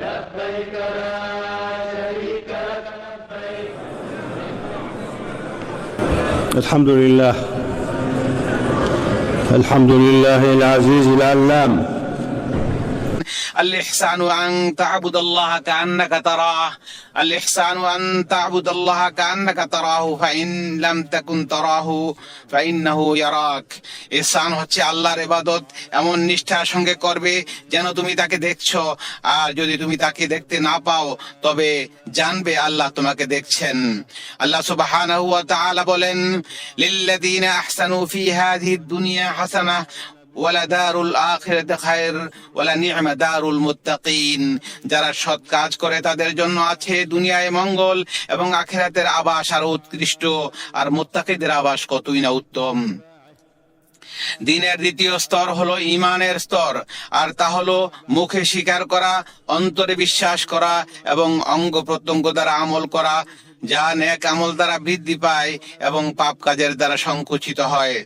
لبيك لا شريك لك لبيك. الحمد لله العزيز العلام. الإحسان أن تعبد الله كأنك تراه، الإحسان أن تعبد الله كأنك تراه فإن لم تكن تراه فإنه يراك. ইহসান হচ্ছে আল্লাহর ইবাদত এমন নিষ্ঠার সঙ্গে করবে যেন তুমি তাকে দেখছো, আর যদি তুমি তাকে দেখতে না পাও তবে জানবে আল্লাহ তোমাকে দেখছেন। আল্লাহ সুবহানাহু ওয়া তাআলা বলেন, লিল্লাযীনা আহসানু ফী হাযিহিদ দুনিয়া হাসানাহ ওয়ালাদারুল আখিরাতি খায়র ওয়ালানি'মা দারুল মুত্তাকিন। যারা সৎ কাজ করে তাদের জন্য আছে দুনিয়ায় মঙ্গল এবং আখিরাতের আবাস আরো উৎকৃষ্ট, আর মুত্তাকিদের আবাস কতই না উত্তম। দ্বীনের দ্বিতীয় স্তর হলো ঈমানের স্তর, আর তা হলো মুখে স্বীকার করা, অন্তরে বিশ্বাস করা এবং অঙ্গ প্রত্যঙ্গ দ্বারা আমল করা, যা নেক আমল দ্বারা বৃদ্ধি পায় এবং পাপ কাজের দ্বারা সংকুচিত হয়।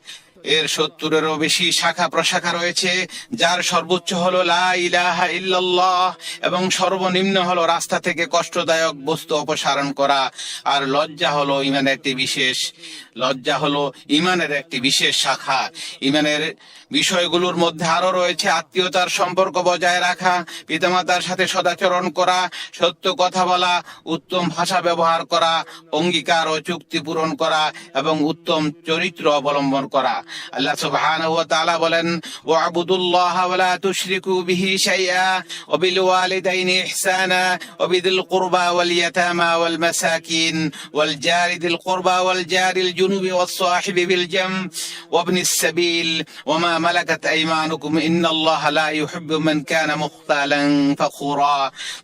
এর 70-এরও বেশি শাখা প্রশাখা রয়েছে, যার সর্বোচ্চ হলো লা ইলাহা ইল্লাল্লাহ এবং সর্বনিম্ন হলো রাস্তা থেকে কষ্টদায়ক বস্তু অপসারণ করা। আর লজ্জা হলো ইমানের একটি বিশেষ শাখা। ইমানের বিষয়গুলোর মধ্যে আরো রয়েছে আত্মীয়তার সম্পর্ক বজায় রাখা, পিতামাতার সাথে সদাচরণ করা, সত্য কথা বলা, উত্তম ভাষা ব্যবহার করা, অঙ্গীকার ও চুক্তি পূরণ করা এবং উত্তম চরিত্র অবলম্বন করা। আল্লাহ সুবহানাহু ওয়া তাআলা বলেন, ওয়া'বুদুল্লাহা ওয়া লা তুশরিকু বিহি শাইআ ওয়া বিল ওয়ালিদাইনি ইহসানা ওয়া বিযিল কুরবা ওয়াল ইয়াতামা ওয়াল মাসাকিন ওয়াল জারি যিল কুরবা ওয়াল জারিল জুনুবি ওয়াস সাহিবি বিল জাম ওয়া ইবনিস সাবিল ওয়া মা মালাকাত আইমানুকুম ইন্নাল্লাহা লা ইউহিব্বু মান কানা মুখতালান ফাখুরা।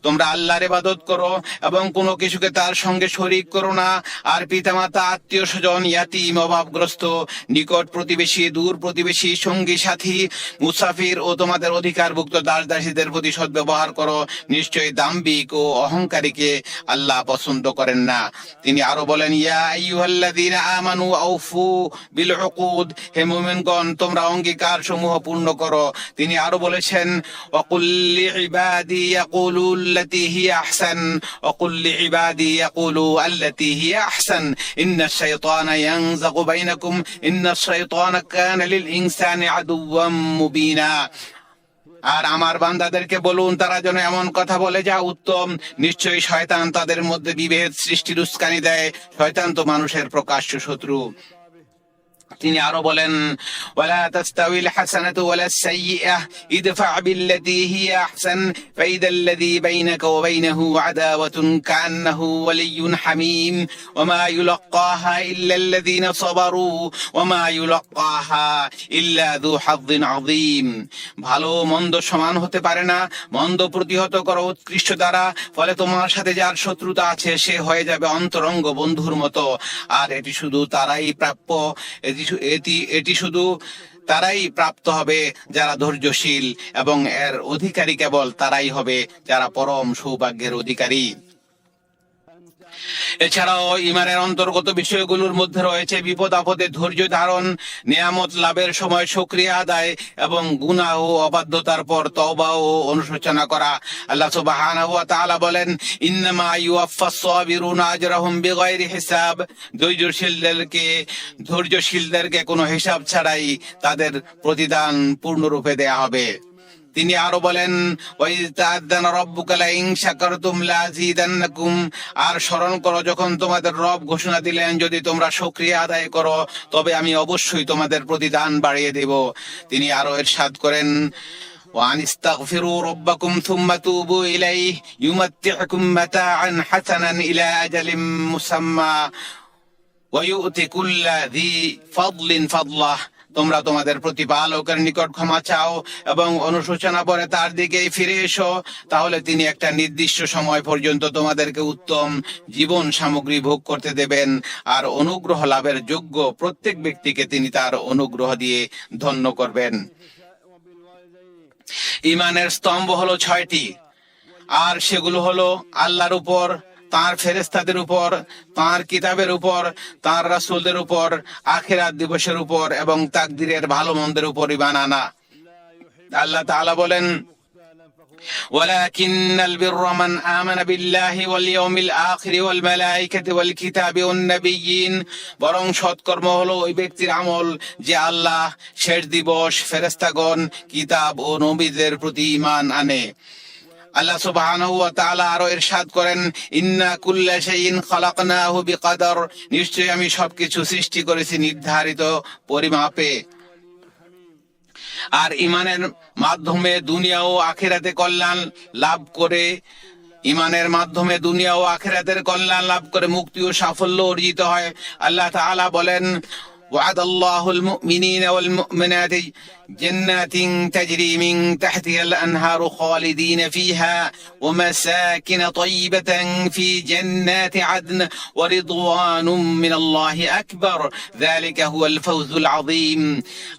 তোমরা আল্লাহর ইবাদত করো এবং কোনো কিছুকে তার সঙ্গে শরীক করো না, আর পিতামাতা, আত্মীয় স্বজন, ইয়াতীম, অভাবগ্রস্ত, নিকট প্রতিবেশী, দূর প্রতিবেশী, সঙ্গী সাথী, মুসাফির ও তোমাদের অধিকারভুক্ত দাস দাসীদের প্রতি সদ্ব্যবহার করো। নিশ্চয়ই দাম্ভিক ও অহংকারীকে আল্লাহ পছন্দ করেন না। তিনি আরো বলেন, ইয়া আইয়ুহাল্লাযীনা আমানু আউফু বিল উকুদ, হে মুমিনগণ তোমরা অঙ্গীকার সমূহ পূর্ণ করো। তিনি আরো বলেছেন, ওয়াকুল লিইবাদি ইয়াকুলু আল্লাতী হিয়া আহসান ওয়াকুল লিইবাদি ইয়াকুলু আল্লাতী হিয়া আহসান ইন্নাশ শাইতানা ইয়ানযাগু বাইনাকুম ইন্নাশ শাইতানা কানা লিল ইনসানি আদুওয়াম মুবিনা। আর আমার বান্দাদেরকে বলুন তারা যেন এমন কথা বলে যা উত্তম, নিশ্চয়ই শয়তান তাদের মধ্যে বিভেদ সৃষ্টির উস্কানি দেয়, শয়তান তো মানুষের প্রকাশ্য শত্রু। তিনি আরো বলেন, ওয়ালা তাস্তাউইল হাসানাতু ওয়ালাস সাইয়্যিআহ ইদফা বিল্লাতী হিয়া আহসান ফাইদাল্লাযী বাইনাকা ওয়া বাইনাহু আদাওয়াতুন কান্নাহু ওয়ালিয়্যুন হামীম ওয়া মা ইউলাক্কাহা ইল্লাল্লাযীনা সাবারু ওয়া মা ইউলাক্কাহা ইল্লা যু হাযযিন আযীম। ভালো মন্দ সমান হতে পারে না, মন্দ প্রতিহত করো উৎকৃষ্ট দ্বারা, ফলে তোমার সাথে যার শত্রুতা আছে সে হয়ে যাবে অন্তরঙ্গ বন্ধুর মতো। আর এটি শুধু তারাই প্রাপ্য, এটি শুধু তারাই প্রাপ্ত হবে যারা ধৈর্যশীল, এবং এর অধিকারী কেবল তারাই হবে যারা পরম সৌভাগ্যের অধিকারী। এছাড়াও ঈমানের অন্তর্গত বিষয়গুলোর মধ্যে রয়েছে বিপদ আপদে ধৈর্য ধারণ, নিয়ামত লাভের সময় শুকরিয়া আদায় এবং গুনাহ ও অবাধ্যতার পর তওবা ও অনুশোচনা করা। আল্লাহ সুবহানাহু ওয়া তাআলা বলেন, ইন্নামা ইউওয়াফাস সাবিরুনা আজরাহুম বিগাইরি হিসাব। ধৈর্যশীলদেরকে কোনো হিসাব ছাড়াই তাদের প্রতিদান পূর্ণরূপে দেয়া হবে। তিনি আরো বলেন, ওয়াইয তাআযানা রাব্বুকা লাইন শাকারতুম লাযীদান্নাকুম। আর স্মরণ করো যখন তোমাদের রব ঘোষণা দিলেন, যদি তোমরা শুকরিয়া আদায় করো তবে আমি অবশ্যই তোমাদের প্রতিদান বাড়িয়ে দেব। তিনি আরো ইরশাদ করেন, وأن استغفروا ربكم ثم توبوا إليه يمتعكم متاعا حسنا إلى أجل مسمى ويؤتي كل ذي فضل فضله। তোমরা তোমাদের প্রতিপালকের নিকট ক্ষমা চাও এবং অনুশোচনা পরে তার দিকেই ফিরে এসো, তাহলে তিনি একটা নির্দিষ্ট সময় পর্যন্ত তোমাদেরকে উত্তম জীবন সামগ্রী ভোগ করতে দেবেন, আর অনুগ্রহ লাভের যোগ্য প্রত্যেক ব্যক্তিকে তিনি তার অনুগ্রহ দিয়ে ধন্য করবেন। ঈমানের স্তম্ভ হলো 6টি, আর সেগুলো হলো আল্লাহর উপর, তার ফেরেশতাদের উপর, তার কিতাবের উপর, তার রাসূলদের উপর, আখিরাত দিবসের উপর এবং তাকদীরের ভালো মন্দের উপর ঈমান আনা। আল্লাহ তাআলা বলেন, ولكن البر من آمن بالله واليوم الآخر والملائكة والكتاب والنبيين বরং সৎকর্ম হলো ওই ব্যক্তির আমল যে আল্লাহ, শেষ দিবস, ফেরেশতাগণ, কিতাব ও নবীদের প্রতি ঈমান আনে। আল্লাহ সুবহানাহু ওয়া তাআলা আরো ইরশাদ করেন, ইন্না কুল্লা শাইইন খালাকনাহু বিকদর, নিশ্চয়ই আমি সবকিছু সৃষ্টি করেছি নির্ধারিত পরিমাপে। আর ঈমানের মাধ্যমে দুনিয়া ও আখিরাতে কল্যাণ লাভ করে, ঈমানের মাধ্যমে দুনিয়া ও আখিরাতের কল্যাণ লাভ করে মুক্তি ও সাফল্য অর্জিত হয়। আল্লাহ তাআলা বলেন, ওয়াদাল্লাহুল মুমিনিনা ওয়াল মুমিনাতি জান্নাতিন তাজরি মিন তাহতিহাল আনহারু খালিদিনা ফিহা ওয়া মাসাকিন তাইয়িবাতান ফি জান্নাতি আদন ওয়া রিদওয়ানুম মিনাল্লাহি আকবার যালিকা হুয়াল ফাওজুল আযীম।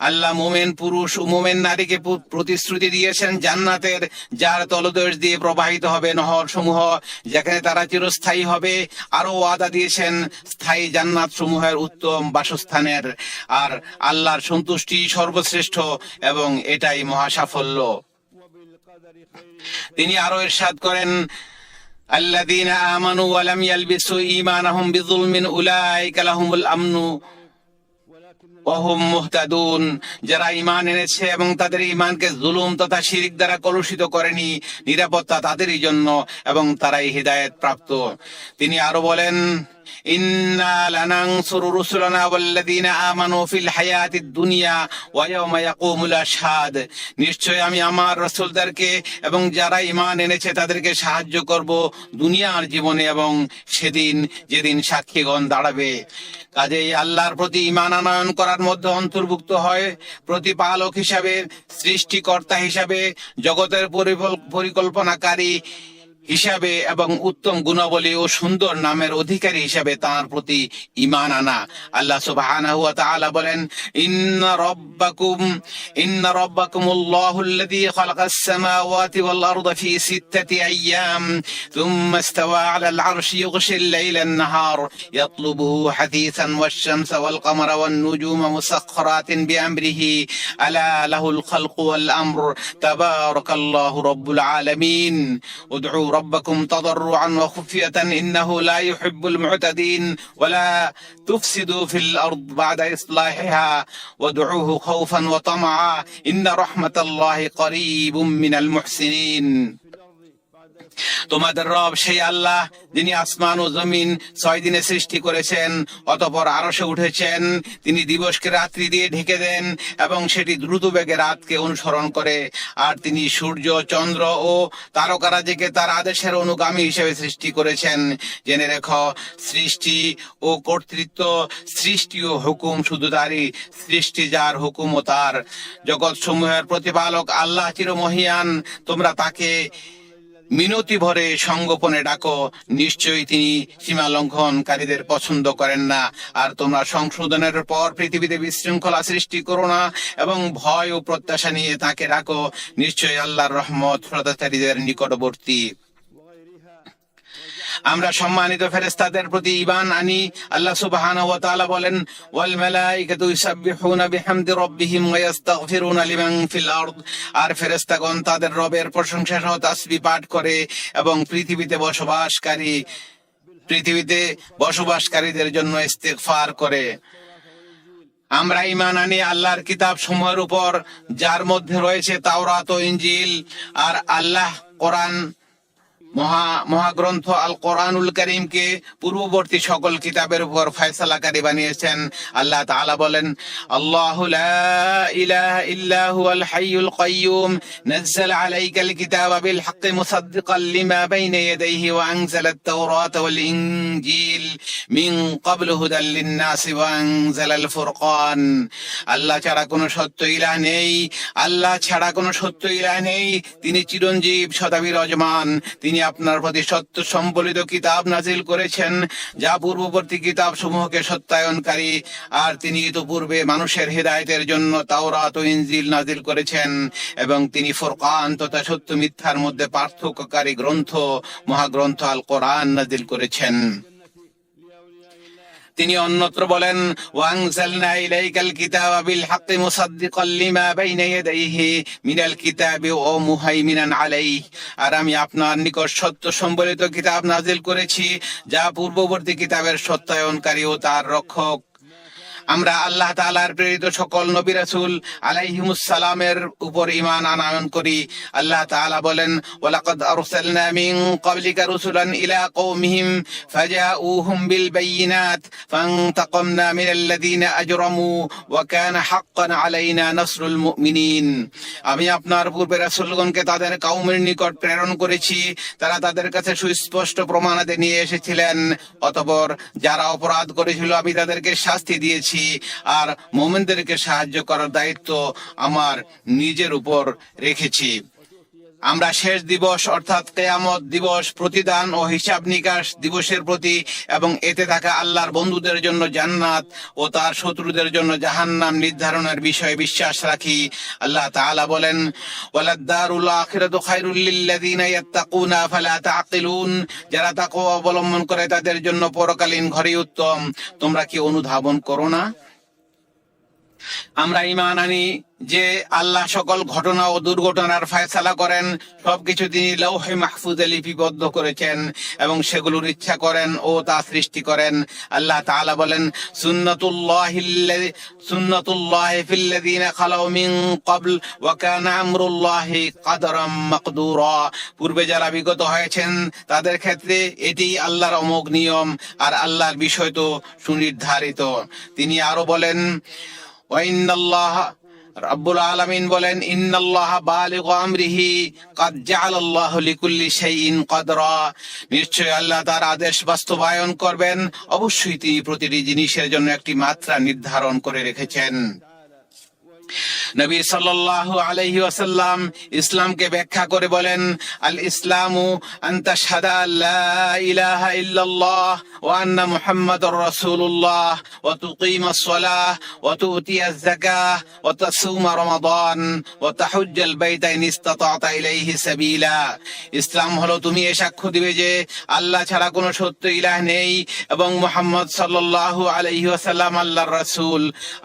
আল্লাহ মুমিন পুরুষ ও মুমিন নারীকে প্রতিশ্রুতি দিয়েছেন জান্নাতের, যার তলদেশ দিয়ে প্রবাহিত হবে নহর সমূহ, যেখানে তারা চিরস্থায়ী হবে। আরো ওয়াদা দিয়েছেন স্থায়ী জান্নাত সমূহের উত্তম বাসস্থানের। আর আল্লাহর সন্তুষ্টি সর্বশ্রেষ্ঠ এবং এটাই মহা সাফল্য। তিনি আরো ইরশাদ করেন, আল্লাযীনা আমানু ওয়া লাম ইয়ালবিসু ঈমানাহুম বিযুলমিন উলাইকা লাহুমুল আমনু ওয়া হুম মুহতাদুন। যারা ঈমান এনেছে এবং তাদের ঈমানকে জুলুম তথা শিরক দ্বারা কলুষিত করেনি, নিরাপত্তা তাদেরই জন্য এবং তারাই হিদায়াত প্রাপ্ত। তিনি আরো বলেন, ইন্না লানানসুরু রুসুলানা ওয়াল্লাযীনা আমানু ফিল হায়াতিদ দুনিয়া ওয়া ইয়াওমা ইয়াকুমুল আশহাদ, নিশ্চয় আমি আমার রাসূলদেরকে এবং যারা ঈমান এনেছে তাদেরকে সাহায্য করব দুনিয়ার জীবনে এবং সেদিন যেদিন সাক্ষীগণ দাঁড়াবে। কাজেই আল্লাহর প্রতি ঈমান আনয়ন করার মধ্যে অন্তর্ভুক্ত হয় প্রতিপালক হিসাবে, সৃষ্টিকর্তা হিসাবে, জগতের পরিকল্পনাকারী হিসাবে এবং উত্তম গুণাবলী ও সুন্দর নামের অধিকারী হিসাবে তাঁর প্রতি ঈমান আনা। আল্লাহ সুবহানাহু ওয়া তাআলা বলেন, ইন্না রাব্বাকুমুল্লাহুল্লাযী খালাকাস সামাওয়াতি ওয়াল আরদা ফি সিত্তাতি আইয়াম থুম্মা ইসতাওয়া আলাল আরশি ইউগশিল লাইলান নাহার ইয়াতলুবুহু হাদীসান ওয়াশ-শামসা ওয়াল কামারা ওয়ান নুজুমা মুসাখখারাতিন বিআমরিহি আলা লাহুল খালকু ওয়াল আমর তাবারাকাল্লাহু রাব্বুল আলামিন উদউ ربكم تضرعا وخفية إنه لا يحب المعتدين ولا تفسدوا في الأرض بعد إصلاحها وادعوه خوفا وطمعا إن رحمة الله قريب من المحسنين। তোমাদের রব সেই আল্লাহ যিনি আসমান ও জমিন 6 দিনে সৃষ্টি করেছেন, অতঃপর আরশে উঠেছেন। তিনি দিবসকে রাত্রি দিয়ে ঢেকে দেন এবং সেটি দ্রুত বেগে রাতকে অনুসরণ করে। আর তিনি সূর্য, চন্দ্র ও তারকারাজিকে তার আদেশের অনুগামী হিসেবে সৃষ্টি করেছেন। জেনে রেখো, সৃষ্টি ও কর্তৃত্ব, সৃষ্টি ও হুকুম শুধু তারই। সৃষ্টি যার, হুকুম ও তার। জগৎ সমূহের প্রতিপালক আল্লাহ চিরমহিয়ান। তোমরা তাকে মিনতি ভরে সঙ্গোপনে ডাকো, নিশ্চয়ই তিনি সীমা লঙ্ঘনকারীদের পছন্দ করেন না। আর তোমরা সংশোধনের পর পৃথিবীতে বিশৃঙ্খলা সৃষ্টি করো না এবং ভয় ও প্রত্যাশা নিয়ে তাকে ডাকো, নিশ্চয়ই আল্লাহর রহমত সদাচারীদের নিকটবর্তী। আমরা সম্মানিত ফেরেশতাদের প্রতি ঈমান আনি। আল্লাহ সুবহানাহু ওয়া তাআলা বলেন, ওয়াল মালাইকাতু ইউসাব্বিহুনা বিহামদি রাব্বিহিম ওয়া ইস্তাগফিরুনা লিমান ফিল আরদ, আর ফেরেশতাগণ তাদের রবের প্রশংসা সহ তাসবিহ পাঠ করে এবং পৃথিবীতে বসবাসকারীদের জন্য ইস্তিগফার করে। আমরা ঈমান আনি আল্লাহর কিতাব সমূহের উপর, যার মধ্যে রয়েছে তাওরাত ও ইনজিল, আর আল্লাহ কোরআন মহাগ্রন্থ আল কোরআনুল কারীমকে পূর্ববর্তী সকল কিতাবের উপর ফয়সালাকারী বানিয়েছেন। আল্লাহ তাআলা বলেন, আল্লাহু লা ইলাহা ইল্লা হুয়াল হাইয়ুল কাইয়্যুম নাযালা আলাইকাল কিতাবা বিল হাক্কি মুসাদ্দিকাল লিমা বাইনা ইয়াদাইহি ওয়া আনজালাত তাওরাতা ওয়াল ইনজিল মিন ক্বাবলু হুদাল লিন-নাসি ওয়া আনজালাল ফুরকান। আল্লাহ ছাড়া কোনো সত্য ইলাহ নেই, আল্লাহ ছাড়া কোনো সত্য ইলাহ নেই। তিনি চিরঞ্জীব, সদা বিরাজমান। তিনি আপনার প্রতি সত্য সম্বলিত কিতাব নাজিল করেছেন, যা পূর্ববর্তী কিতাব সমূহকে সত্যায়নকারী। আর তিনি ইতোপূর্বে মানুষের হেদায়েতের জন্য তাওরাত ও ইনজিল নাজিল করেছেন এবং তিনি ফুরকান তথা সত্য মিথ্যার মধ্যে পার্থক্যকারী গ্রন্থ, মহাগ্রন্থ আল কোরআন নাজিল করেছেন। তিনি অন্যত্র বলেন, ওয়ানজালনা ইলাইকাল কিতাবা বিল হাক্কি মুসাদ্দিকাল লিমা বাইনা ইয়াদাইহি মিনাল কিতাবি ওয়া মুহাইমিনান আলাইহি। আর আমি আপনার নিকট সত্য সম্বলিত কিতাব নাজিল করেছি, যা পূর্ববর্তী কিতাবের সত্যায়নকারী ও তার রক্ষক। আমরা আল্লাহ তাআলার প্রেরিত সকল নবী রাসূল আলাইহিমুস সালামের উপর ঈমান আনয়ন করি। আল্লাহ তাআলা বলেন, ওয়ালাকাদ আরসালনা মিন ক্বাবলিকা রুসুলান ইলা কওমিহিম ফাজাউহুম বিল বায়িনাত ফান্তাকামনা মিনাল্লাযীনা আজরামু ওয়া কানা হাক্কান আলাইনা নাসরুল মুমিনিন। আমি আপনার পূর্বে রাসূলগণকে তাদের কওমের নিকট প্রেরণ করেছি, তারা তাদের কাছে সুস্পষ্ট প্রমাণাদি নিয়ে এসেছিলেন। অতঃপর যারা অপরাধ করেছিল আমি তাদেরকে শাস্তি দিয়েছি, আর মুমিনদেরকে সাহায্য করার দায়িত্ব আমার নিজের উপর রেখেছি। আমরা শেষ দিবস অর্থাৎ কিয়ামত দিবস, প্রতিদান ও হিসাব নিকাশ দিবসের প্রতি এবং এতে থাকা আল্লাহর বন্ধুদের জন্য জান্নাত ও তার শত্রুদের জন্য জাহান্নাম নির্ধারণের বিষয়ে বিশ্বাস রাখি। আল্লাহ তাআলা বলেন, ওয়ালাদ-দারুল আখিরাতু খায়রুল লিল্লাযীনা ইয়াত্তাকুনা ফালা তা'কিলুন। যারা তাকওয়া অবলম্বন করে তাদের জন্য পরকালীন ঘরই উত্তম। তোমরা কি অনুধাবন করো না? আমরা ঈমান আনি যে আল্লাহ সকল ঘটনা ও দুর্ঘটনার ফয়সালা করেন। সবকিছু তিনি লৌহে মাহফুজে লিপিবদ্ধ করেছেন এবং সেগুলোর ইচ্ছা করেন ও তা সৃষ্টি করেন। আল্লাহ তাআলা বলেন, সুন্নাতুল্লাহি ফিল্লাযীনা খালাউ মিন ক্বাবল ওয়া কানা আমরুল্লাহি কাদারাম মাকদুরা। পূর্বে যারা বিগত হয়েছেন তাদের ক্ষেত্রে এটি আল্লাহর অমোঘ নিয়ম, আর আল্লাহর বিষয় তো সুনির্ধারিত। তিনি আরো বলেন, রাব্বুল আলামিন বলেন, ইন্নাল্লাহা বালিগু আমরিহি কাদ জাআলাল্লাহু লিকুল্লি শাইইন কদরা। নিশ্চয় আল্লাহ তার আদেশ বাস্তবায়ন করবেন, অবশ্যই তিনি প্রতিটি জিনিসের জন্য একটি মাত্রা নির্ধারণ করে রেখেছেন। নবী সাল্লাল্লাহু আলাইহি ওয়াসাল্লাম ইসলামকে ব্যাখ্যা করে বলেন, আল ইসলামু আন তাশহাদা লা ইলাহা ইল্লাল্লাহ ওয়া আন্না মুহাম্মাদুর রাসূলুল্লাহ ওয়া তুকিমাস সালাহ ওয়া তুতিয়াজ যাকাহ ওয়া তাসুমা রমাদান ওয়া তাহুজ্জাল বাইতা ইন ইসতাতা'তা ইলাইহি সাবিলা। ইসলাম হলো তুমি এ সাক্ষ্য দিবে যে আল্লাহ ছাড়া কোনো সত্য ইলাহ নেই এবং মুহাম্মদ সাল্লাল্লাহু আলাইহি ওয়াসাল্লাম আল্লাহর রাসূল,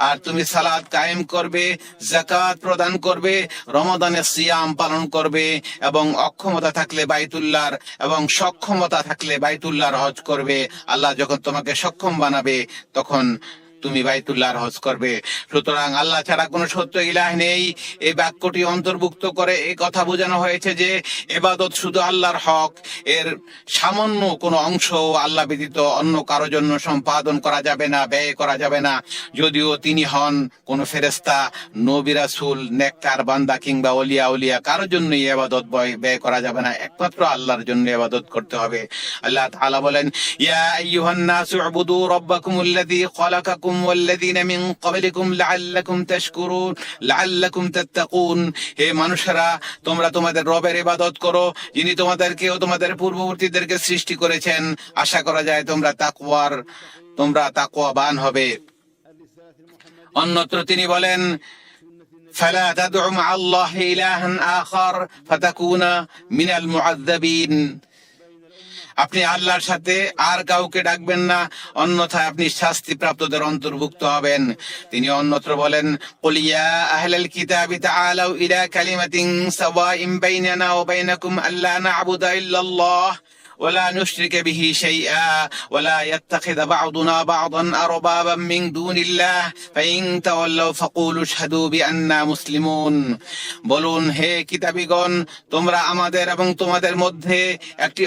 আর তুমি সালাত কায়েম করবে, যাকাত প্রদান করবে, রমাদানের সিয়াম পালন করবে এবং অক্ষমতা থাকলে বাইতুল্লাহর এবং সক্ষমতা থাকলে বাইতুল্লাহর হজ করবে। আল্লাহ যখন তোমাকে সক্ষম বানাবে তখন তুমি বাইতুল্লাহর হজ করবে। সুতরাং আল্লাহ ছাড়া কোনো সত্য ইলাহ নেই। এই বাক্যটি অন্তর্ভুক্ত করে এই কথা বোঝানো হয়েছে যে ইবাদত শুধু আল্লাহর হক, এর সামান্য কোনো অংশ আল্লাহ ব্যতীত অন্য কারো জন্য সম্পাদন করা যাবে না, ব্যয় করা যাবে না। যদিও তিনি হন কোন ফেরেশতা, নবী রাসূল, নেককার বান্দা কিংবা ওলিয়া কারোর জন্য ইবাদত ব্যয় করা যাবে না, একমাত্র আল্লাহর জন্য ইবাদত করতে হবে। আল্লাহ তাআলা বলেন, ইয়া আইয়ুহান নাসু উবুদু রাব্বাকুমুল্লাযী খালাকাকুম ওয়াল্লাযীনা মিন ক্বাবলিকুম লাআল্লাকুম তাশকুরুন লাআল্লাকুম তাত্তাকুন। হে মানুষেরা, তোমরা তোমাদের রবের ইবাদত করো, যিনি তোমাদেরকে ও তোমাদের পূর্ববর্তীদেরকে সৃষ্টি করেছেন। আশা করা যায় তোমরা তাকওয়াবান হবে। অন্যত্র তিনি বলেন, ফালা তাদউ মা'আল্লাহি ইলাহান আখার ফাতাকুনা মিনাল মুআযযাবিন। আপনি আল্লাহর সাথে আর কাউকে ডাকবেন না, অন্যথায় আপনি শাস্তিপ্রাপ্তদের অন্তর্ভুক্ত হবেন। তিনি অন্যত্র বলেন, কুল ইয়া আহলাল কিতাবি তাআলাউ ইলা কালিমাতিন সাওয়াইন বাইনানা ওয়া বাইনাকুম আল্লা না'বুদা ইল্লাল্লাহ ولا نشرك به شيئا ولا يتخذ بعضنا بعضا أربابا من دون الله فإن تولوا فقولوا اشهدوا بأننا مسلمون। বলুন, হে কিতাবীগণ, তোমরা আমাদের এবং তোমাদের মধ্যে একটি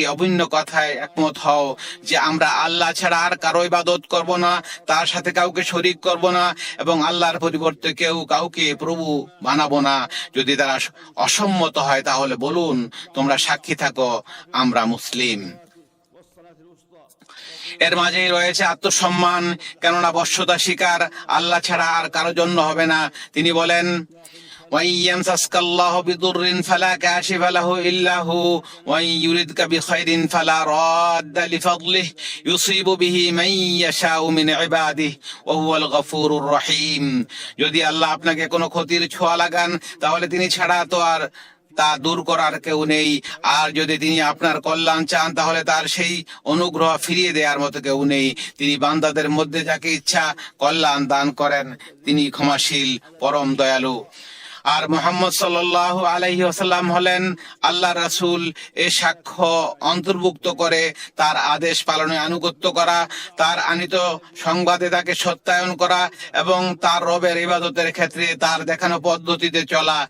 অভিন্ন কথায় একমত হও যে আমরা আল্লাহ ছাড়া আর কারো ইবাদত করব না, তার সাথে কাউকে শরীক করব না এবং আল্লাহর পরিবর্তে কাউকে প্রভু বানাবো না। যদি তারা অসম্মত হয় তাহলে বলুন, তোমরা সাক্ষী থাকো, আমরা মুসলিম। এর মাঝেই রয়েছে আত্মসম্মান, কেননা বশ্যতা শিকার আল্লাহ ছাড়া আর কারো জন্য হবে না। তিনি বলেন, وَإِن يَمْسَسْكَ اللَّهُ بِضُرٍّ فَلَا كَاشِفَ لَهُ إِلَّا هُوَ وَإِن يُرِدْكَ بِخَيْرٍ فَلَا رَادَّ لِفَضْلِهِ يُصِيبُ بِهِ مَن يَشَاءُ مِنْ عِبَادِهِ وَهُوَ الْغَفُورُ الرَّحِيمُ। যদি আল্লাহ আপনাকে কোনো ক্ষতির ছোঁয়া লাগান তাহলে তিনি ছাড়া তো আর তা দূর করার কেউ নেই। আর যদি তিনি আপনার কল্যাণ চান তাহলে তার সেই অনুগ্রহ ফিরিয়ে দেওয়ার মতো কেউ নেই। তিনি বান্দাদের মধ্যে যাকে ইচ্ছা কল্যাণ দান করেন, তিনি ক্ষমাশীল, পরম দয়ালু। আর মুহাম্মদ সাল্লাল্লাহু আলাইহি ওয়াসাল্লাম হলেন আল্লাহ রাসূল। এ সাক্ষ্য অন্তর্ভুক্ত করে তার আদেশ পালনে আনুগত্য করা, তার আনিত সংবাদে তাকে সত্যায়ন করা এবং তার রবের ইবাদতের ক্ষেত্রে তার দেখানো পদ্ধতিতে চলা,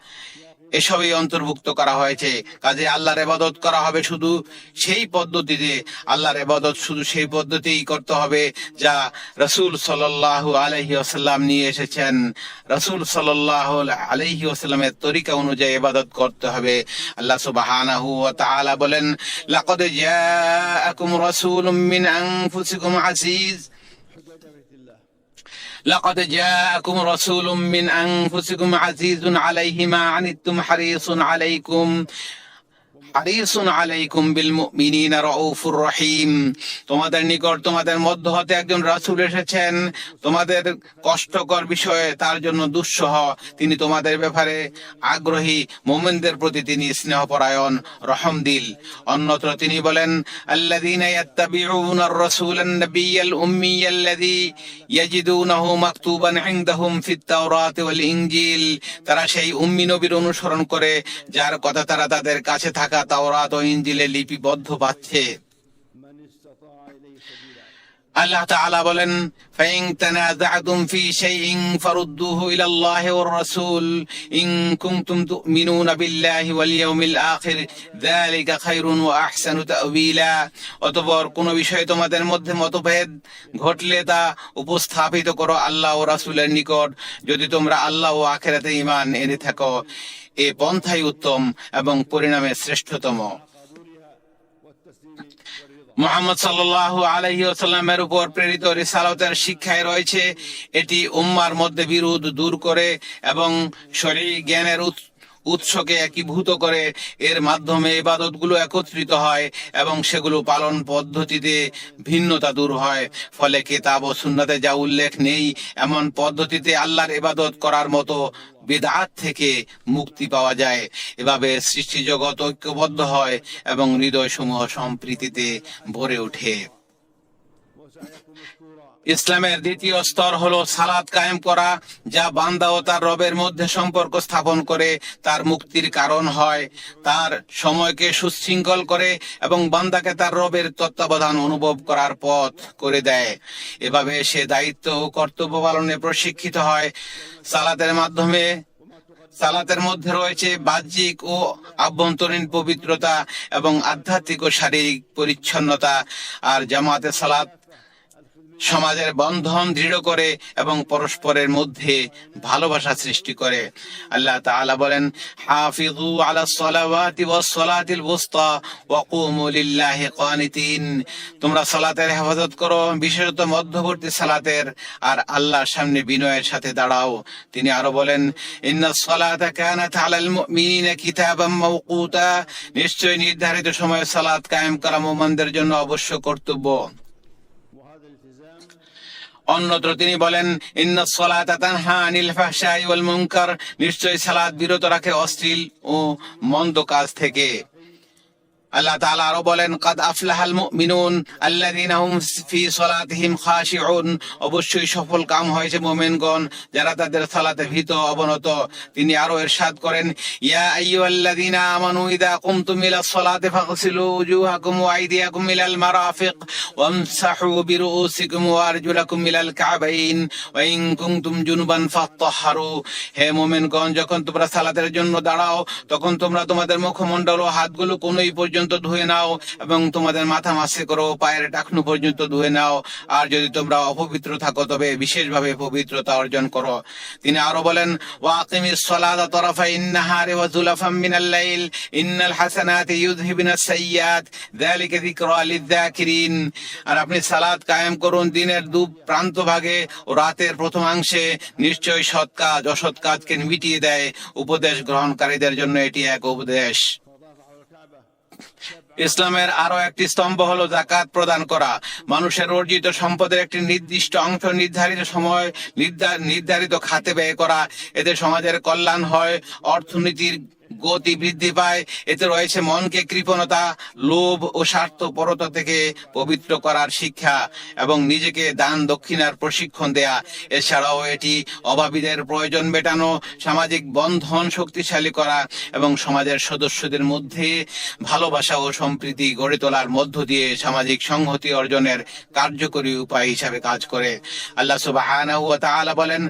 এসবই অন্তর্ভুক্ত করা হয়েছে। কাজে আল্লাহর ইবাদত করা হবে শুধু সেই পদ্ধতিতে, আল্লাহর ইবাদত শুধু সেই পদ্ধতিই করতে হবে যা রাসূল সাল্লাল্লাহু আলাইহি ওয়াসাল্লাম নিয়ে এসেছেন। রাসূল সাল্লাল্লাহু আলাইহি ওয়াসাল্লামের তরিকা অনুযায়ী ইবাদত করতে হবে। আল্লাহ সুবহানাহু ওয়া তাআলা বলেন, লাকাদ জাআকুম রাসূলুম মিন আনফুসিকুম আজিজ لقد جاءكم رسول من أنفسكم عزيز عليه ما عنتم حريص عليكم بالمؤمنين رؤوف رحيم। তোমাদের নিকট তোমাদের মধ্য হতে একজন রাসূল এসেছেন, তোমাদের কষ্টকর বিষয়ে তার জন্য দুঃসহ, তিনি তোমাদের ব্যাপারে আগ্রহী, মুমিনদের প্রতি তিনি স্নেহপরায়ণ, রহমদিল। অন্যত্র তিনি বলেন, আল্লাযীনা ইয়াত্তাবিউনা আর-রাসূলান নাবিয়্যাল উম্মিয়্যাল্লাযী ইয়াজিদুনাহু মাকতুবান ইনদাহুম ফিত-তাওরাতি ওয়াল ইনজিল। তারা সেই উম্মি নবীর অনুসরণ করে যার কথা তারা তাদের কাছে থাকা তাওরাত ও ইনজিলে লিপিবদ্ধ পাচ্ছে। আল্লাহ তাআলা বলেন, ফাইন তানাযা'তুম ফি শাইইন ফারুদ্দুহু ইলাল্লাহি ওয়ার রাসূল ইন কুনতুম তু'মিনুনা বিল্লাহি ওয়াল ইয়াউমিল আখির যালিকা খায়রুন ওয়া আহসানু তা'ওয়িলা। অতঃপর কোন বিষয়ে তোমাদের মধ্যে মতভেদ ঘটলে তা উপস্থাপিত করো আল্লাহ ও রাসূলের নিকট, যদি তোমরা আল্লাহ ও আখিরাতে ঈমান এনে থাকো। এ পন্থাই উত্তম এবং পরিণামে শ্রেষ্ঠতম। মুহাম্মদ সাল্লাল্লাহু আলাইহি ওয়াসাল্লামের উপর প্রেরিত রিসালাতের শিক্ষায় রয়েছে এটি উম্মার মধ্যে বিরোধ দূর করে এবং শরঈ জ্ঞানের উৎসকে একীভূত করে। এর মাধ্যমে ইবাদতগুলো একত্রিত হয় এবং সেগুলো পালন পদ্ধতিতে ভিন্নতা দূর হয়। ফলে কিতাব ও সুন্নাতে যা উল্লেখ নেই এমন পদ্ধতিতে আল্লাহর ইবাদত করার মতো বিদআত থেকে মুক্তি পাওয়া যায়। এভাবে সৃষ্টি জগৎ ঐক্যবদ্ধ হয় এবং হৃদয়সমূহ সম্প্রীতিতে ভরে ওঠে। ইসলামের দ্বিতীয় স্তর হলো সালাত কায়েম করা, যা বান্দা ও তার রবের মধ্যে সম্পর্ক স্থাপন করে তার মুক্তির কারণ হয়, তার সময়কে সুশৃঙ্খল করে এবং বান্দাকে তার রবের তত্ত্বাবধান অনুভব করার পথ করে দেয়। এভাবে সে দায়িত্ব ও কর্তব্য পালনে প্রশিক্ষিত হয়। সালাতের মধ্যে রয়েছে বাহ্যিক ও আভ্যন্তরীণ পবিত্রতা এবং আধ্যাত্মিক ও শারীরিক পরিচ্ছন্নতা। আর জামাতে সালাত সমাজের বন্ধন দৃঢ় করে এবং পরস্পরের মধ্যে ভালোবাসা সৃষ্টি করে। আল্লাহ তাআলা বলেন, হাফিযু আলাস সালাওয়াতি ওয়াস সালাতিল বুসতা ওয়া কুমু লিল্লাহি কানিতিন। তোমরা সালাতের হেফাজত করো, বিশেষত মধ্যবর্তী সালাতের, আর আল্লাহর সামনে বিনয়ের সাথে দাঁড়াও। তিনি আরো বলেন, ইন্নাস সালাতা কানাত আলাল মুমিনিনা কিতাবাম মাওকুতা। নিশ্চয় নির্ধারিত সময়ে সালাত কায়েম করা মুমিনদের জন্য অবশ্য কর্তব্য। অন্যত্র তিনি বলেন, ইন্নাস সালাতা তানহা আনিল ফাহশাই ওয়াল মুনকার। নিশ্চয়ই সালাত বিরত রাখে অশ্লীল ও মন্দ কাজ থেকে। আল্লাহ তাআলা আরো বলেন, কাদ আফলাহাল মুমিনুন আল্লাযীনা হুম ফি সালাতিহিম খাশিউন। অবশ্যই সফল কাম হয়েছে মুমিনগণ যারা তাদের সালাতে ভীত অবনত। তিনি আরো ইরশাদ করেন, ইয়া আইয়ুহাল্লাযীনা আমানু ইযা কুমতুম ইলাস সালাতি ফাগসিলু ওয়ুজুহাকুম ওয়া আইদিয়াকুম ইলাল মারাফিক ওয়ামসাহু বিরুউসিকুম ওয়া আরজুলাকুম ইলাল কাবাইন ওয়া ইন কুনতুম জুনুবান ফাত্তাহহারু। হে মুমিনগণ, যখন তোমরা সালাতের জন্য দাঁড়াও তখন তোমরা তোমাদের মুখমণ্ডল ও হাতগুলো কোনই পর্যন্ত ধুয়ে নাও এবং তোমাদের মাথা মাসে করো, পায়ের টাকনু পর্যন্ত ধুয়ে নাও। আর যদি তোমরা অপবিত্র থাকো তবে বিশেষভাবে পবিত্রতা অর্জন করো। তিনি আরো বলেন, ওয়াকিমিস সালাতা তারাফাইন নাহারি ওয়া যুলাফাম মিনাল লাইল ইন্নাল হাসানাতি ইউযহিবুনাস সাইয়্যাত যালিকা যিকরা লিয-যাকিরিন। আর আপনি সালাত কায়েম করুন দিনের দু প্রান্ত ভাগে ও রাতের প্রথমাংশে। নিশ্চয়ই সৎ কাজ অসৎ কাজকে মিটিয়ে দেয়। উপদেশ গ্রহণকারীদের জন্য এটি এক উপদেশ। ইসলামের আরো একটি স্তম্ভ হলো যাকাত প্রদান করা। মানুষের অর্জিত সম্পদের একটি নির্দিষ্ট অংশ নির্ধারিত সময় নির্ধারিত খাতে ব্যয় করা। এতে সমাজের কল্যাণ হয়, অর্থনীতির গতি বৃদ্ধি পায়। এতে রয়েছে মনকে কৃপণতা, লোভ ও স্বার্থপরতা থেকে পবিত্র করার শিক্ষা এবং নিজেকে দান দক্ষিণার প্রশিক্ষণ দেয়া। এছাড়াও এটি অভাবীদের প্রয়োজন মেটানো, সামাজিক বন্ধন শক্তিশালী করা এবং সমাজের সদস্যদের মধ্যে ভালোবাসা ও সম্প্রীতি গড়ে তোলার মধ্য দিয়ে সামাজিক সংহতি অর্জনের কার্যকরী উপায় হিসাবে কাজ করে। আল্লাহ সুবহানাহু ওয়া তাআলা বলেন,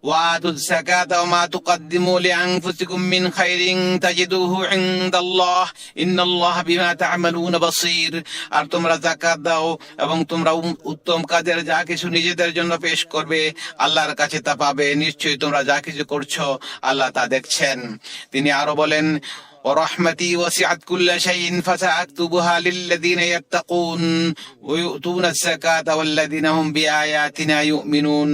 وآتوا الزكاة وما تقدموا لأنفسكم من خير تجدوه عند الله إن الله بما تعملون بصير। আর তোমরা যাকাত দাও এবং তোমরা উত্তম কাজের যা কিছু নিজেদের জন্য পেশ করবে, আল্লাহর কাছে তা পাবে। নিশ্চয়ই তোমরা যা কিছু করছো আল্লাহ তা দেখছেন। তিনি আরো বলেন, ورحمتي وسعت كل شيء فسأكتبها للذين يتقون ويؤتون الزكاة والذين هم بآياتنا يؤمنون।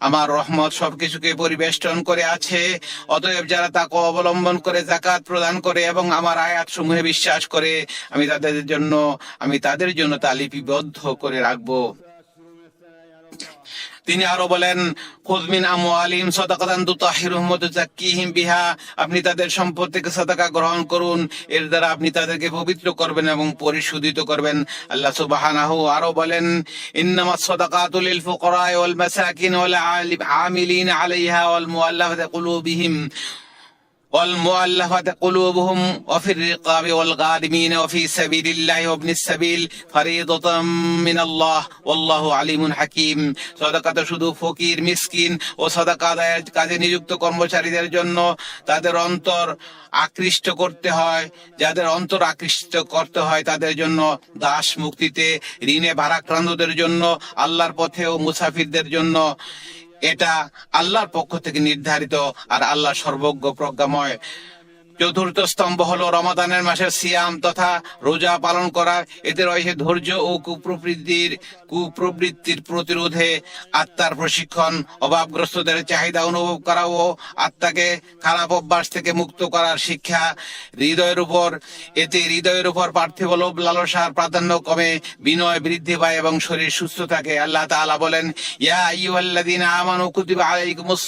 আমার রহমত সবকিছুকে পরিবেষ্টন করে আছে, অতএব যারা তাকওয়া অবলম্বন করে যাকাত প্রদান করে এবং আমার আয়াত সমূহে বিশ্বাস করে, আমি তাদের জন্য তা লিপিবদ্ধ করে রাখবো। তিনি আরো বলেন, খুয মিন আমওয়ালিহিম সাদাকাতান তুতাহহিরুহুম ওয়া তুযাক্কিহিম বিহা। আপনি তাদের সম্পদ থেকে সাদাকা গ্রহণ করুন, এর দ্বারা আপনি তাদেরকে পবিত্র করবেন এবং পরিশুদ্ধিত করবেন। আল্লাহ সুবহানাহু আরো বলেন, ইন্নামাস সাদাকাতু লিল ফুকারা'i ওয়াল মাসাকিন ওয়াল আমিলিনা আলাইহা ওয়াল মুআল্লাফাতি কুলুবুহুম ওয়া ফির রিকাবি ওয়াল গারিমিন ওয়া ফি সাবিলিল্লাহি ওয়া ইবনিস সাবিল ফারিদাতাম মিনাল্লাহ ওয়াল্লাহু আলিমুন হাকীম। সাদাকাত শুধু ফকির, মিসকিন ও সাদাকা আদায়ের কাজে নিযুক্ত কর্মচারীদের জন্য, যাদের অন্তর আকৃষ্ট করতে হয় তাদের জন্য, দাস মুক্তিতে, ঋণে ভারাক্রান্তদের জন্য, আল্লাহর পথে ও মুসাফিরদের জন্য। এটা আল্লাহর পক্ষ থেকে নির্ধারিত, আর আল্লাহ সর্বজ্ঞ প্রজ্ঞাময়। চতুর্থ স্তম্ভ হলো রমাদানের মাসের সিয়াম তথা রোজা পালন করা। এতে রয়েছে ধৈর্য ও কুপ্রবৃত্তির প্রতিরোধে আত্মার প্রশিক্ষণ, অভাবগ্রস্তদের চাহিদা অনুভব করা ও আত্মাকে খারাপ অভ্যাস থেকে মুক্ত করার শিক্ষা। হৃদয়ের উপর পার্থিব লোভ লালসার প্রাধান্য কমে, বিনয় বৃদ্ধি পায় এবং শরীর সুস্থ থাকে। আল্লাহ তাআলা বলেন, ইয়া আইয়ুহাল্লাযীনা আমানু কুতিবা আলাইকুমুস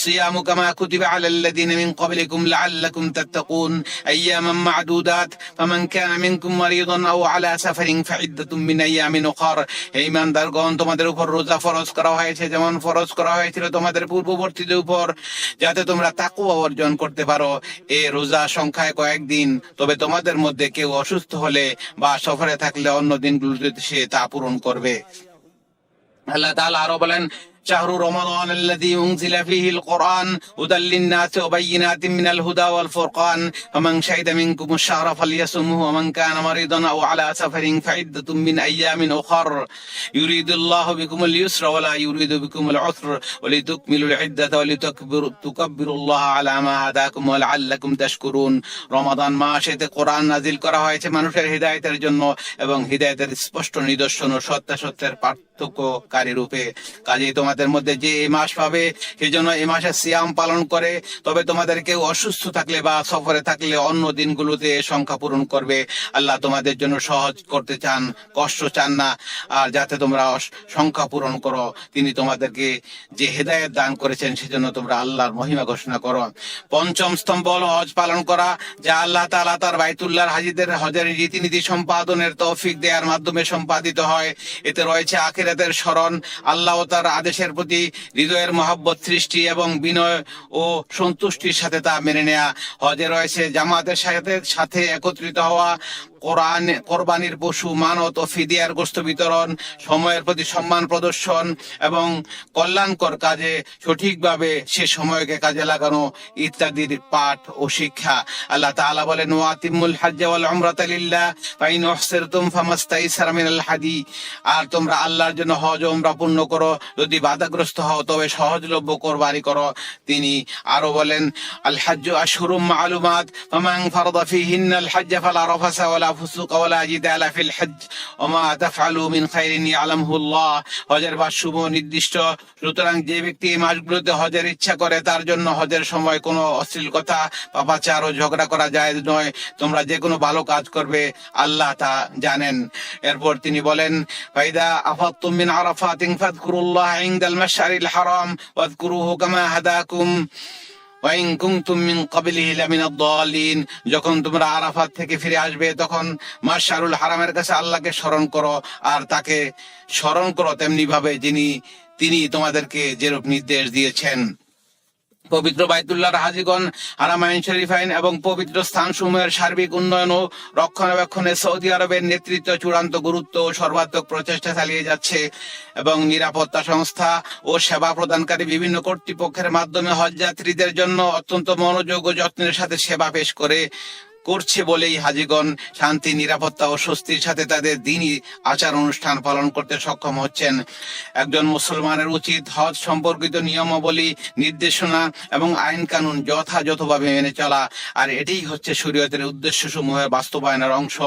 সিয়ামু কামা কুতিবা আলাল্লাযীনা من قبلكم لعلكم تتقون أياما معدودات فمن كان منكم مريضا أو على سفر فعدة من أيام أخر। হে ঈমানদারগণ, তোমাদের উপর রোজা ফরজ করা হয়েছে যেমন ফরজ করা হয়েছিল তোমাদের পূর্ববর্তীদের উপর, যাতে তোমরা তাকওয়া অর্জন করতে পারো। এই রোজা সংখ্যায় কয়েকদিন, তবে তোমাদের মধ্যে কেউ অসুস্থ হলে বা সফরে থাকলে অন্য দিনগুলোতে সে তা পূরণ করবে। আল্লাহ তাআলা আরো বলেন, شهر رمضان الذي أنزل فيه القرآن هدى للناس وبينات من الهدى والفرقان فمن شهد منكم الشهر فليصمه ومن كان مريضا أو على سفر فعدة من أيام أخر يريد الله بكم اليسر ولا يريد بكم العسر ولتكملوا العدة ولتكبروا الله على ما هداكم ولعلكم تشكرون। রমাদান মাসেতে কোরআন নাজিল করা হয়েছে মানুষের হিদায়াতের জন্য এবং হিদায়াতের স্পষ্ট নিদর্শন ও সত্যের পার্থক্যকারী রূপে। কাজেই তোমাদের মধ্যে যে এই মাস পাবে সেজন্য এই মাসে সিয়াম পালন করে, তবে তোমাদের কেউ অসুস্থ থাকলে বা সফরে থাকলে অন্য দিনগুলোতে সংখ্যা পূরণ করবে। আল্লাহ তোমাদের জন্য সহজ করতে চান, কষ্ট চান না। আর যাতে তোমরা সংখ্যা পূরণ করো, তিনি তোমাদেরকে যে হেদায়েত দান করেছেন সেজন্য তোমরা আল্লাহর মহিমা ঘোষণা করো। পঞ্চম স্তম্ভ হলো হজ পালন করা, যা আল্লাহ তাআলা তার বাইতুল্লাহর হাজিদের হজের রীতিনীতি সম্পাদনের তৌফিক দেওয়ার মাধ্যমে সম্পাদিত হয়। এতে রয়েছে আখিরাতের স্মরণ, আল্লাহ ও তার আদেশের প্রতি হৃদয়ের মহব্বত সৃষ্টি এবং বিনয় ও সন্তুষ্টির সাথে তা মেনে নেয়া। হজে রয়েছে জামাতের সাথে একত্রিত হওয়া, কোরবানির পশু মানত ও ফিদিয়ার গোশত বিতরণ, সময়ের প্রতি সম্মান প্রদর্শন এবং কল্যাণকর কাজে সঠিকভাবে সে সময়কে কাজে লাগানো ইত্যাদির পাঠ ও শিক্ষা। আল্লাহ তাআলা বলেন, ওয়াতিমুল হজ্জ ওয়াল উমরাতা লিল্লাহ ফাইন উহসিরতুম ফামাস্তাইসারা মিনাল হাদি। আর তোমরা আল্লাহর জন্য হজ ও উমরা পূর্ণ করো, যদি বাধাগ্রস্ত হও তবে সহজলভ্য কোরবানি করো। তিনি আরো বলেন, আল হজ্জু আশহুরুম মা'লুমাত ফামান ফারাদা ফীহিন্নাল হজ্জ ফালা রাফাসা ওয়ালা ফুসুক ওয়ালা জিদালা ফিল হজ্জ ওমা তাফআলু মিন খাইরিন ইয়ালামহুল্লাহ। হজের মাসসমূহ নির্দিষ্ট, সুতরাং যে ব্যক্তি এই মাসগুলোতে হজের ইচ্ছা করে তার জন্য হজের সময় কোনো অশ্লীল কথা, পাপাচার ও ঝগড়া করা জায়েজ নয়। তোমরা যে কোনো ভালো কাজ করবে আল্লাহ তা জানেন। এরপর তিনি বলেন, ফাইদা আফাদতুম মিন আরাফাতিন ফাযকুরুল্লাহ ইনদাল মাশআরিল হারাম ওয়াযকুরুহু কামা হাদাকুম ওয়া ইন কুনতুম মিন ক্বাবলিহি লামিনাদ দাল্লিন, যখন তোমরা আরাফাত থেকে ফিরে আসবে তখন মাশআরুল হারামের কাছে আল্লাহকে স্মরণ করো, আর তাকে স্মরণ করো তেমনি ভাবে তিনি তোমাদেরকে যেরূপ নির্দেশ দিয়েছেন। পবিত্র বাইতুল্লাহর হাজীগণ হারামাইন শরীফাইন এবং পবিত্র স্থানসমূহের সার্বিক উন্নয়ন ও রক্ষণাবেক্ষণে সৌদি আরবের নেতৃত্ব চূড়ান্ত গুরুত্ব ও সর্বাত্মক প্রচেষ্টা চালিয়ে যাচ্ছে এবং নিরাপত্তা সংস্থা ও সেবা প্রদানকারী বিভিন্ন কর্তৃপক্ষের মাধ্যমে হজযাত্রীদের জন্য অত্যন্ত মনোযোগ ও যত্নের সাথে সেবা পেশ করছে বলেই হাজীগণ শান্তি, নিরাপত্তা ও স্বস্তির সাথে তাদের দ্বীনি আচার অনুষ্ঠান পালন করতে সক্ষম হচ্ছেন। একজন মুসলমানের উচিত হজ সম্পর্কিত নিয়মাবলী, নির্দেশনা এবং আইন কানুন যথাযথভাবে মেনে চলা, আর এটাই হচ্ছে শরীয়তের উদ্দেশ্যসমূহের বাস্তবায়নের অংশ।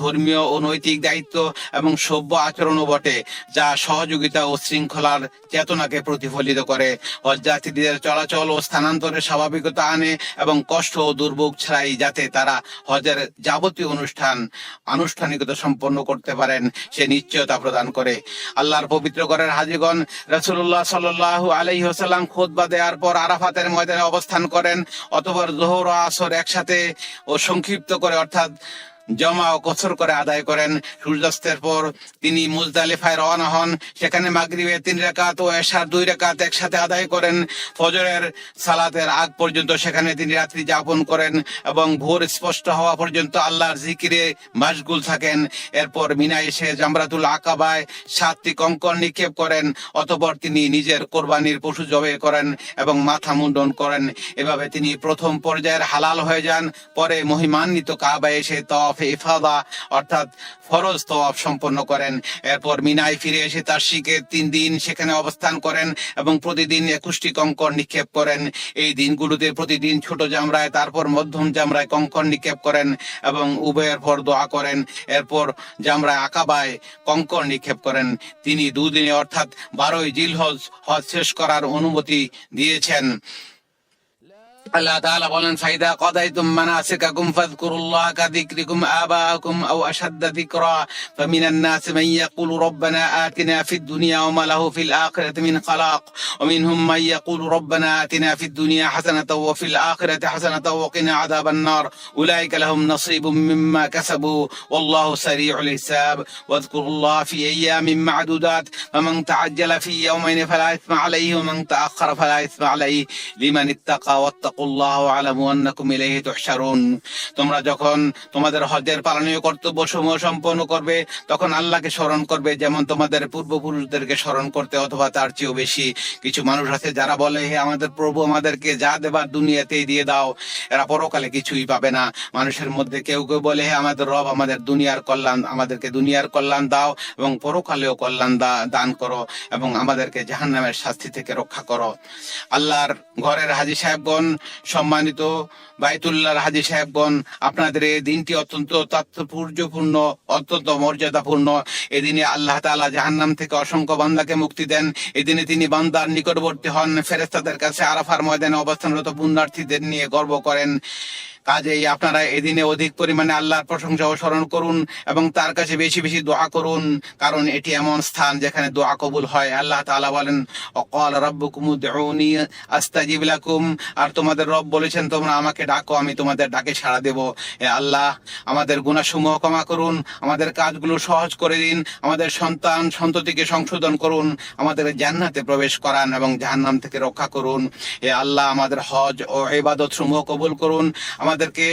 ধর্মীয় ও নৈতিক দায়িত্ব এবং সভ্য আচরণও বটে, যা সহযোগিতা ও শৃঙ্খলার চেতনাকে প্রতিফলিত করে। হজযাত্রীদের চলাচল ও স্থানান্তরে স্বাভাবিকতা আনে এবং কষ্ট ও দুর্ভোগ ছাড়াই যাতে তারা হজের যাবতীয় আনুষ্ঠানিকতা সম্পন্ন করতে পারেন সে নিশ্চয়তা প্রদান করে। আল্লাহর পবিত্র ঘরের হাজীগণ রাসূলুল্লাহ সাল্লাল্লাহু আলাইহি ওয়াসাল্লাম খুতবা দেওয়ার পর আরাফাতের ময়দানে অবস্থান করেন, অতঃপর যোহর ও আসর একসাথে ও সংক্ষিপ্ত করে অর্থাৎ জমা ও কসর করে আদায় করেন। সূর্যাস্তের পর তিনি মুজদালিফায় রওনা হন, সেখানে মাগরিবের 3 রাকাত ও এশার 2 রাকাত একসাথে আদায় করেন। ফজরের সালাতের আগ পর্যন্ত সেখানে তিনি রাত্রি যাপন করেন এবং ভোর স্পষ্ট হওয়া পর্যন্ত আল্লাহর জিকিরে মাশগুল থাকেন। এরপর মিনায় এসে জামরাতুল আকাবায় 7টি কঙ্কর নিক্ষেপ করেন, অতঃপর তিনি নিজের কোরবানির পশু জবাই করেন এবং মাথা মুন্ডন করেন। এভাবে তিনি প্রথম পর্যায়ের হালাল হয়ে যান। পরে মহিমান্বিত কাবায় এসে তওয়াফ ইফাদা অর্থাৎ ফরজ তওয়াফ সম্পন্ন করেন। এরপর মিনায় ফিরে এসে তাশরিকের 3 দিন সেখানে অবস্থান করেন এবং প্রতিদিন 21টি কঙ্কর নিক্ষেপ করেন। এই দিনগুলোতে প্রতিদিন ছোট জামরায়, তারপর মধ্যম জামরায় কঙ্কর নিক্ষেপ করেন এবং উভয়ের পর দোয়া করেন। এরপর জামরায় আকাবায় কঙ্কর নিক্ষেপ করেন। তিনি 2 দিনে অর্থাৎ 12ই জিলহজ হজ শেষ করার অনুমতি দিয়েছেন। আল্লাহ তাআলা বলেন, ফাইদা কাদাইতুম মানাসিকাকুম ফাযকুরুল্লাহ কাযিকরিকুম আবাআকুম আও আশাদ্দা যিকরা ফামিনান নাসি মান ইয়াকুলু রাব্বানা আতিনা ফিদ দুনিয়া ওয়া মা লাহু ফিল আখিরাতি মিন খালাক ওয়া মিনহুম মান ইয়াকুলু রাব্বানা আতিনা ফিদ দুনিয়া হাসানাতাও ওয়া ফিল আখিরাতি হাসানাতাও ওয়া কিনা আযাবান নার উলাইকা লাহুম নাসীবুম মিম্মা কাসাবু ওয়াল্লাহু সারিউল হিসাব ওয়াযকুরুল্লাহ ফি আইয়ামিন মা'দুদাত ফামান তাআজ্জালা ফি ইয়াওমাইন ফালা ইসমা আলাইহি ওয়া মান তাআখারা ফালা ইসমা আলাইহি লিমান ইত্তাকা ওয়াত্তাকুল্লাহু আ'লামু আন্নাকুম ইলাইহি তুহশারুন। তোমরা যখন তোমাদের হজের পালনীয় কর্তব্যসমূহ সম্পন্ন করবে তখন আল্লাহকে স্মরণ করবে যেমন তোমাদের পূর্বপুরুষদেরকে স্মরণ করতে, অথবা তার চেয়েও বেশি। কিছু মানুষ আছে যারা বলে, হে আমাদের প্রভু, আমাদেরকে যা দেবার দুনিয়াতেই দিয়ে দাও। এরা পরকালে কিছুই পাবে না। মানুষের মধ্যে কেউ কেউ বলে, হে আমাদের রব, আমাদেরকে দুনিয়ার কল্যাণ দাও এবং পরকালেও কল্যাণ দান করো এবং আমাদেরকে জাহান্নামের শাস্তি থেকে রক্ষা করো। আল্লাহর ঘরের হাজী সাহেবগণ, সম্মানিত বাইতুল্লাহর হাজী সাহেবগণ, আপনাদের এই দিনটি অত্যন্ত তাৎপর্যপূর্ণ, অত্যন্ত মর্যাদাপূর্ণ। এদিনে আল্লাহ তাআলা জাহান্নাম থেকে অসংখ্য বান্দাকে মুক্তি দেন। এদিনে তিনি বান্দার নিকটবর্তী হন, ফেরেশতাদের কাছে আরাফার ময়দানে অবস্থানরত পুণ্যার্থীদের নিয়ে গর্ব করেন। কাজেই আপনারা এদিনে অধিক পরিমাণে আল্লাহর প্রশংসা ও স্মরণ করুন এবং তার কাছে বেশি বেশি দোয়া করুন, কারণ এটি এমন স্থান যেখানে দোয়া কবুল হয়। আল্লাহ তাআলা বলেন, ওয়াকাল রাব্বুকুম উদউনি আস্তাজিব লাকুম, আর তোমাদের রব বলেছেন, তোমরা আমাকে ডাকো, আমি তোমাদের ডাকে সাড়া দেব। হে আল্লাহ, আমাদের গুনাহসমূহ ক্ষমা করুন, আমাদের কাজগুলো সহজ করে দিন, আমাদের সন্ততিকে সংশোধন করুন, আমাদের জান্নাতে প্রবেশ করান এবং জাহান্নাম থেকে রক্ষা করুন। হে আল্লাহ, আমাদের হজ ও ইবাদত সমূহ কবুল করুন, আমাদেরকে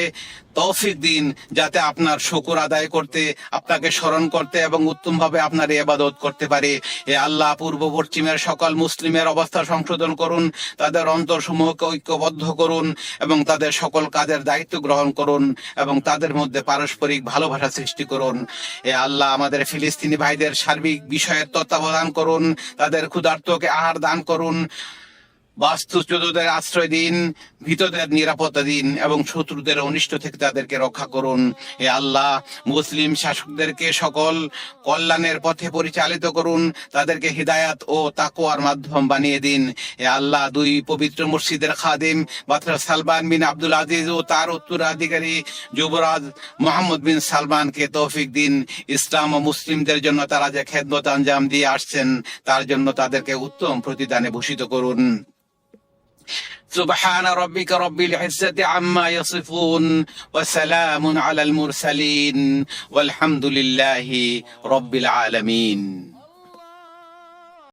তৌফিক দিন যাতে আপনার শুকর আদায় করতে, আপনাকে স্মরণ করতে এবং উত্তমভাবে আপনার ইবাদত করতে পারে। হে আল্লাহ, পূর্ব পশ্চিমের সকল মুসলিমের অবস্থা সংশোধন করুন, তাদের অন্তরসমূহকে ঐক্যবদ্ধ করুন এবং তাদের সকল কাজের দায়িত্ব গ্রহণ করুন এবং তাদের মধ্যে পারস্পরিক ভালোবাসা সৃষ্টি করুন। হে আল্লাহ, আমাদের ফিলিস্তিনি ভাইদের সার্বিক বিষয়ের তত্ত্বাবধান করুন, তাদের ক্ষুধার্তকে আহার দান করুন, বাস্তুচ্যুতদের আশ্রয় দিন, ভীতদের নিরাপত্তা দিন এবং শত্রুদের অনিষ্ট থেকে তাদেরকে রক্ষা করুন। হে আল্লাহ, মুসলিম শাসকদেরকে সকল কল্যাণের পথে পরিচালিত করুন, তাদেরকে হিদায়াত ও তাকওয়ার মাধ্যম বানিয়ে দিন। হে আল্লাহ, 2 পবিত্র মসজিদের খাদিম বাদশাহ সালমান বিন আব্দুল আজিজ ও তার উত্তরাধিকারী যুবরাজ মোহাম্মদ বিন সালমানকে তৌফিক দিন। ইসলাম ও মুসলিমদের জন্য তারা যে খেদমত আঞ্জাম দিয়ে আসছেন তার জন্য তাদেরকে উত্তম প্রতিদানে ভূষিত করুন। সুবহানা রাব্বিকা রাব্বিল ইজ্জাতি আম্মা ইয়াসিফুন ওয়া সালামুন আলাল মুরসালিন ওয়ালহামদুলিল্লাহি রাব্বিল আলামিন।